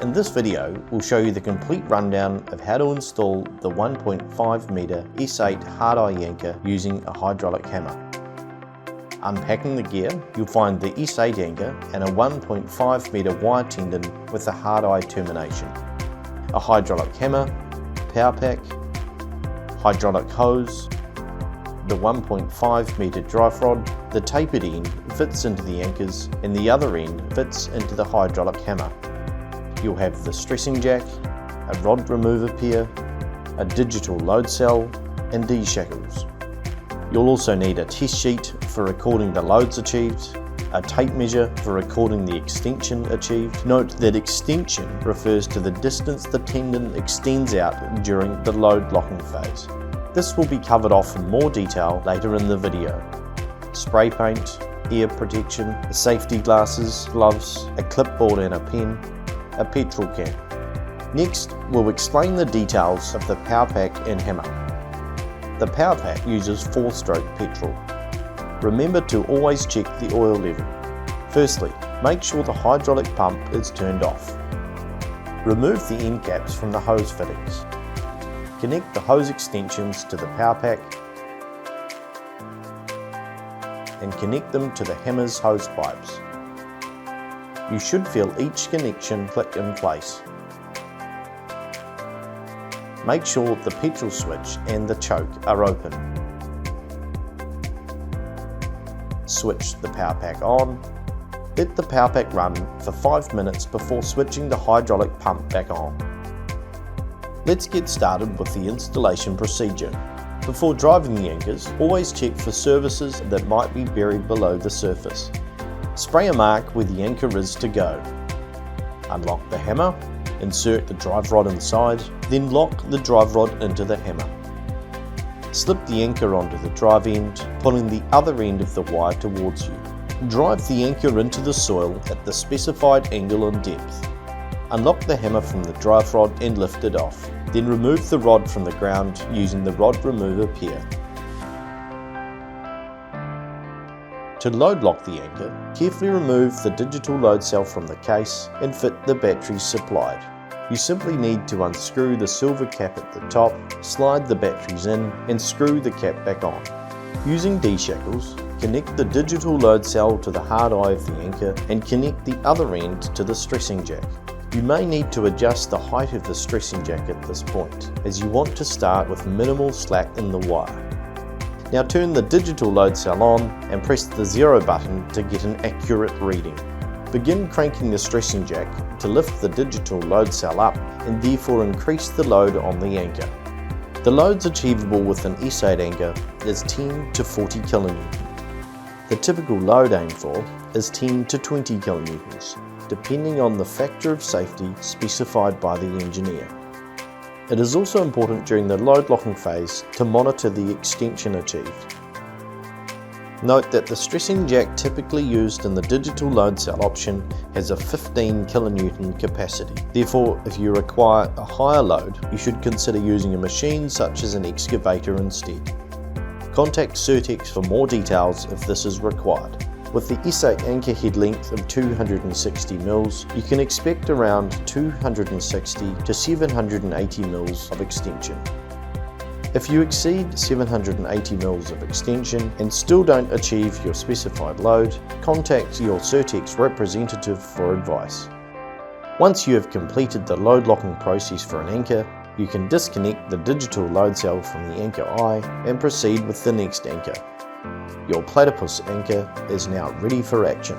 In this video, we'll show you the complete rundown of how to install the 1.5 meter S8 hard eye anchor using a hydraulic hammer. Unpacking the gear, you'll find the S8 anchor and a 1.5 meter wire tendon with a hard eye termination, a hydraulic hammer, power pack, hydraulic hose, the 1.5 meter drive rod. The tapered end fits into the anchors and the other end fits into the hydraulic hammer. You'll have the stressing jack, a rod remover pair, a digital load cell and D-shackles. You'll also need a test sheet for recording the loads achieved, a tape measure for recording the extension achieved. Note that extension refers to the distance the tendon extends out during the load locking phase. This will be covered off in more detail later in the video. Spray paint, ear protection, safety glasses, gloves, a clipboard and a pen, a petrol can. Next, we'll explain the details of the power pack and hammer. The power pack uses 4-stroke petrol. Remember to always check the oil level. Firstly, make sure the hydraulic pump is turned off. Remove the end caps from the hose fittings. Connect the hose extensions to the power pack and connect them to the hammer's hose pipes. You should feel each connection click in place. Make sure the petrol switch and the choke are open. Switch the power pack on. Let the power pack run for 5 minutes before switching the hydraulic pump back on. Let's get started with the installation procedure. Before driving the anchors, always check for surfaces that might be buried below the surface. Spray a mark where the anchor is to go. Unlock the hammer, insert the drive rod inside, then lock the drive rod into the hammer. Slip the anchor onto the drive end, pulling the other end of the wire towards you. Drive the anchor into the soil at the specified angle and depth. Unlock the hammer from the drive rod and lift it off. Then remove the rod from the ground using the rod remover pair. To load lock the anchor, carefully remove the digital load cell from the case and fit the batteries supplied. You simply need to unscrew the silver cap at the top, slide the batteries in and screw the cap back on. Using D-shackles, connect the digital load cell to the hard eye of the anchor and connect the other end to the stressing jack. You may need to adjust the height of the stressing jack at this point, as you want to start with minimal slack in the wire. Now turn the digital load cell on and press the 0 button to get an accurate reading. Begin cranking the stressing jack to lift the digital load cell up and therefore increase the load on the anchor. The loads achievable with an S8 anchor is 10 to 40 kN. The typical load aimed for is 10 to 20 kN, depending on the factor of safety specified by the engineer. It is also important during the load locking phase to monitor the extension achieved. Note that the stressing jack typically used in the digital load cell option has a 15 kN capacity. Therefore, if you require a higher load, you should consider using a machine such as an excavator instead. Contact Cirtex for more details if this is required. With the S8 anchor head length of 260 mils, you can expect around 260 to 780 mils of extension. If you exceed 780 mils of extension and still don't achieve your specified load, contact your Cirtex representative for advice. Once you have completed the load locking process for an anchor, you can disconnect the digital load cell from the anchor eye and proceed with the next anchor. Your Platipus anchor is now ready for action.